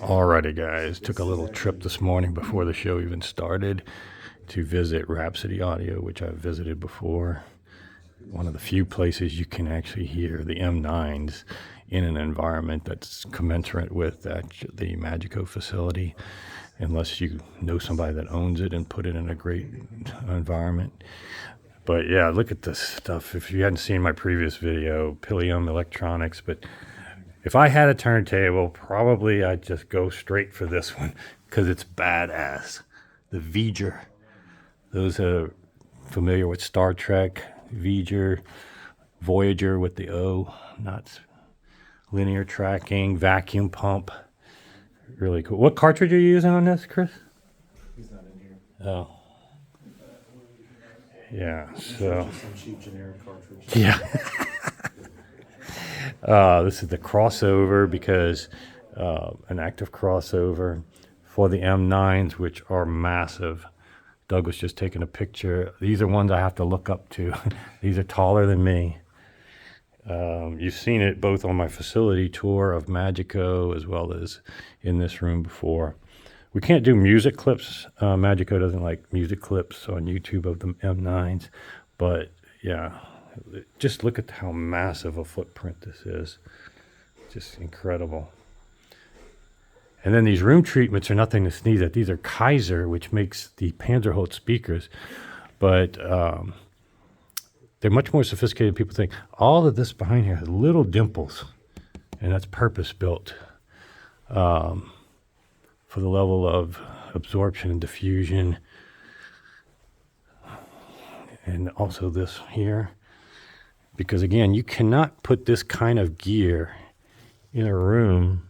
Alrighty guys, took a little trip this morning before the show even started to visit Rhapsody Audio, which I've visited before. One of the few places you can actually hear the M9s in an environment that's commensurate with the Magico facility, unless you know somebody that owns it and put it in a great environment. But yeah, look at this stuff. If you hadn't seen my previous video, Pilium electronics, but if I had a turntable, probably I'd just go straight for this one because it's badass. The V'ger. Those are familiar with Star Trek. V'ger, Voyager with the O, not linear tracking, vacuum pump. Really cool. What cartridge are you using on this, Chris? He's not in here. Oh. Yeah, so. Some cheap generic cartridge. Yeah. This is the crossover because an active crossover for the M9s, which are massive. Doug was just taking a picture. These are ones I have to look up to. These are taller than me. You've seen it both on my facility tour of Magico as well as in this room before. We can't do music clips. Magico doesn't like music clips on YouTube of the M9s. But yeah, just look at how massive a footprint this is. Just incredible. And then these room treatments are nothing to sneeze at. These are Kaiser, which makes the Panzerholz speakers. But they're much more sophisticated than people think. All of this behind here has little dimples. And that's purpose-built for the level of absorption and diffusion. And also this here. Because again, you cannot put this kind of gear in a room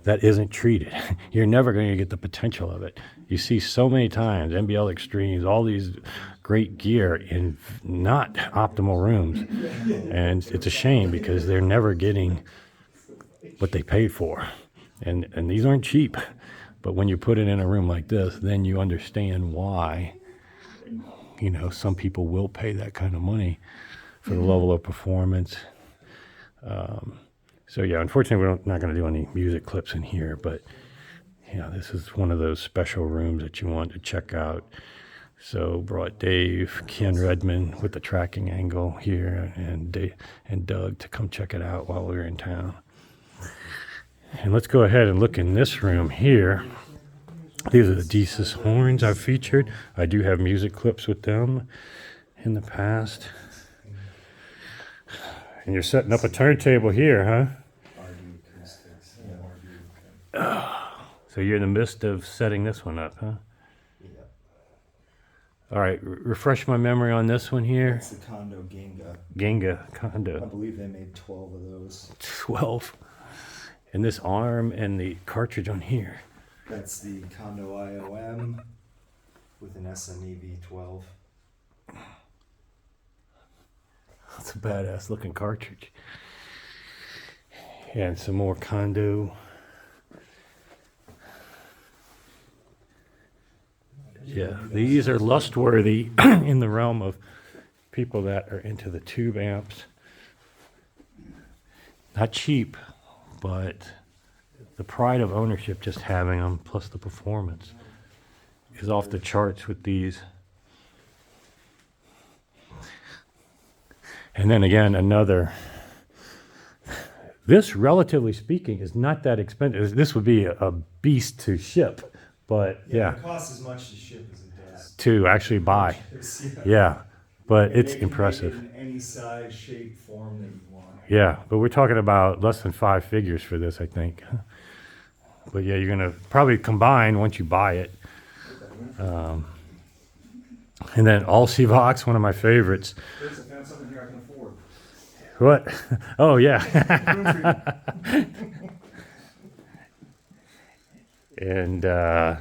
that isn't treated. You're never going to get the potential of it. You see so many times, NBL Extremes, all these great gear in not optimal rooms. And it's a shame because they're never getting what they paid for. And these aren't cheap. But when you put it in a room like this, then you understand why, you know, some people will pay that kind of money for the level of performance. So yeah, unfortunately, we're not going to do any music clips in here, but yeah, this is one of those special rooms that you want to check out. So brought Dave, Ken Redmond with the tracking angle here, and Dave and Doug to come check it out while we were in town. And let's go ahead and look in this room here. These are the Desus horns I've featured. I do have music clips with them in the past. And you're setting up a turntable here, huh? So you're in the midst of setting this one up, huh? Yeah. All right, refresh my memory on this one here. It's the Kondo Genga. Genga Kondo. I believe they made 12 of those. 12. And this arm and the cartridge on here. That's the Kondo IOM with an SME V12. That's a badass looking cartridge. And some more Kondo. Yeah, these are lust-worthy in the realm of people that are into the tube amps. Not cheap, but the pride of ownership just having them, plus the performance, is off the charts with these. And then again, this, relatively speaking, is not that expensive. This would be a beast to ship, but yeah. It costs as much to ship as it does to actually buy. Yeah, but it's impressive. Make it in any size, shape, form that you want. Yeah, but we're talking about less than 5 figures for this, I think. But yeah, you're gonna probably combine once you buy it. And then Alsyvox, one of my favorites. I found something here I can afford. What? Oh yeah. And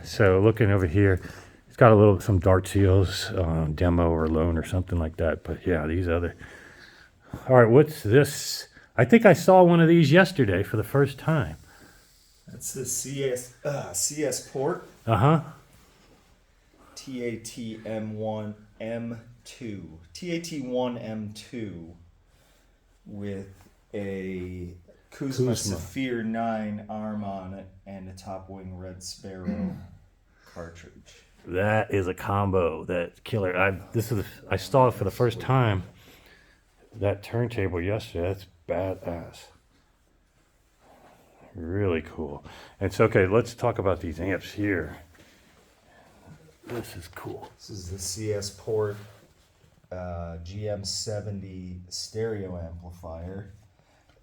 so looking over here, it's got some dart seals, demo or loan or something like that. But yeah, these other. All right, what's this? I think I saw one of these yesterday for the first time. That's the CS port. Uh-huh. TAT-M1M2. TAT1M2 with a Kuzma Saphir 9 arm on it and a top wing Red Sparrow cartridge. That is a combo. That killer. I saw it for the first time. That turntable yesterday. That's badass. Really cool. And so, okay, let's talk about these amps here. This is cool. This is the CS Port GM70 stereo amplifier.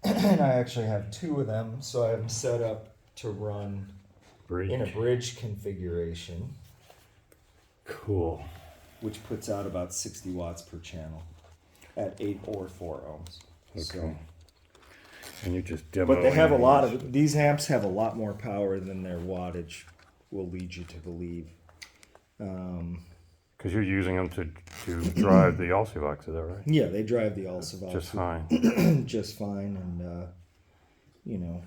And I actually have two of them, so I have them set up to run in a bridge configuration. Cool. Which puts out about 60 watts per channel at 8 or 4 ohms. Okay. So, and you just demoing. but they have a lot of, these amps have a lot more power than their wattage will lead you to believe. Because you're using them to drive the Alsyvox, is that right? Yeah, they drive the Alsyvox. Just fine. Just fine, and, you know.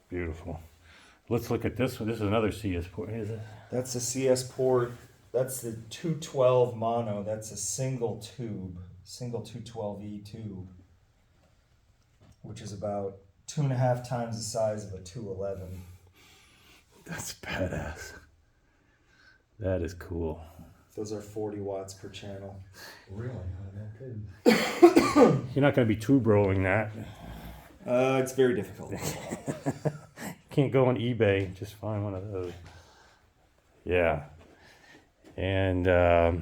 Beautiful. Let's look at this one. This is another CS port. Is it? That's a CS port. That's the 212 mono. That's a single 212E tube, which is about 2.5 times the size of a 211. That's badass. That is cool. Those are 40 watts per channel. Really? No kidding. You're not going to be tube rolling that. It's very difficult. Can't go on eBay. Just find one of those. Yeah. And yeah,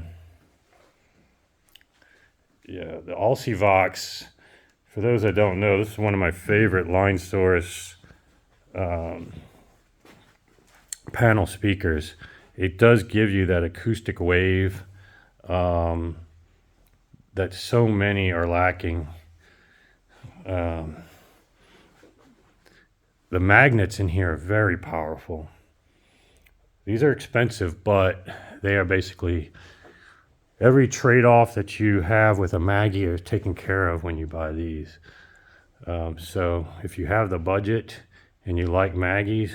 the Alsyvox, for those that don't know, this is one of my favorite line source panel speakers. It does give you that acoustic wave that so many are lacking. The magnets in here are very powerful. These are expensive, but they are basically every trade-off that you have with a Maggie is taken care of when you buy these. So if you have the budget and you like Maggies,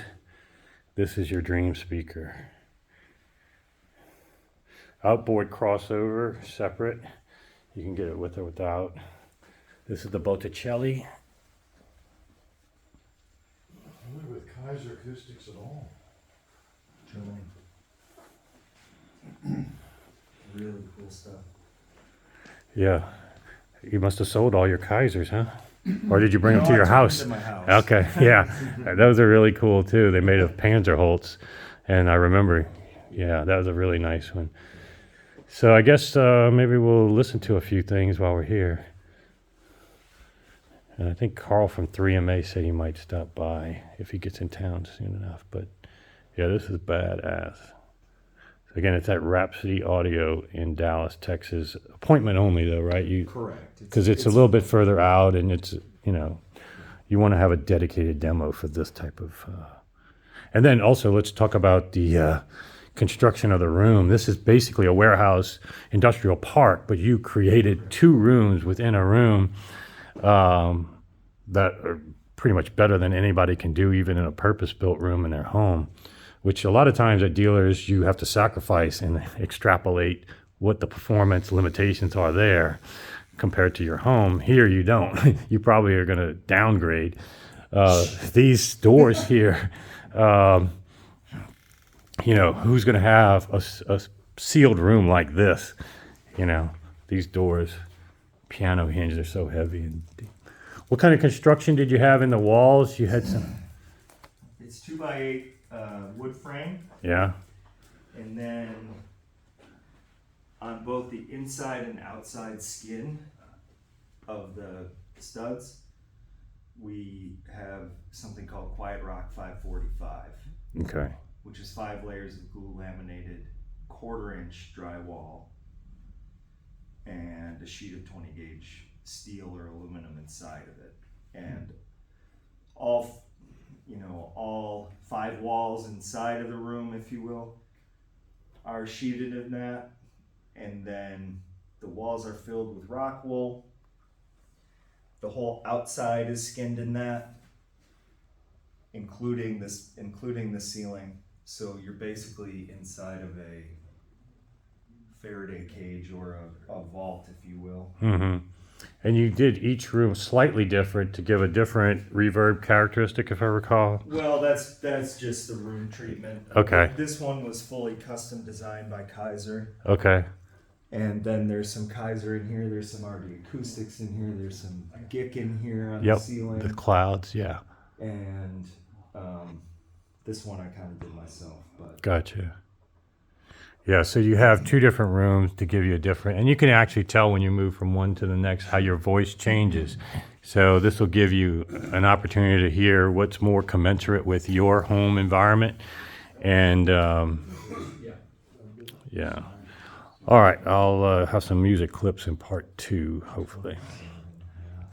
this is your dream speaker. Outboard crossover, separate. You can get it with or without. This is the Botticelli. I wonder with Kaiser Acoustics at all. Really cool stuff. Yeah. You must have sold all your Kaisers, huh? Or did you bring them to I your took house? them to my house. Okay, yeah. Those are really cool too. They made of Panzerholz. And I remember, yeah, that was a really nice one. So I guess maybe we'll listen to a few things while we're here. And I think Carl from 3MA said he might stop by if he gets in town soon enough. But yeah, this is badass. So again, it's at Rhapsody Audio in Dallas, Texas. Appointment only though, right? Correct. Because it's a little bit further out, and it's, you know, you want to have a dedicated demo for this type of. And then also let's talk about the construction of the room. This is basically a warehouse industrial park, but you created 2 rooms within a room that are pretty much better than anybody can do, even in a purpose-built room in their home, which a lot of times at dealers you have to sacrifice and extrapolate what the performance limitations are there compared to your home. Here you don't. You probably are going to downgrade. These doors here, you know, who's going to have a sealed room like this? You know, these doors, piano hinge, they're so heavy. And deep. What kind of construction did you have in the walls? You had some. It's 2x8 wood frame, Yeah. and then on both the inside and outside skin of the studs, we have something called Quiet Rock 545. Okay. Which is 5 layers of glue laminated 1/4-inch drywall and a sheet of 20 gauge steel or aluminum inside of it. And all 5 walls inside of the room, if you will, are sheeted in that. And then the walls are filled with rock wool. The whole outside is skinned in that, including the ceiling. So you're basically inside of a Faraday cage or a vault, if you will. Mm-hmm. And you did each room slightly different to give a different reverb characteristic, if I recall. Well, that's just the room treatment. Okay. This one was fully custom designed by Kaiser. Okay. And then there's some Kaiser in here. There's some RD acoustics in here. There's some Gick in here on Yep. the ceiling. The clouds. Yeah. And this one I kind of did myself. But Gotcha. Yeah, so you have two different rooms to give you a different, and you can actually tell when you move from one to the next how your voice changes. So this will give you an opportunity to hear what's more commensurate with your home environment. And yeah. All right, I'll have some music clips in part 2, hopefully.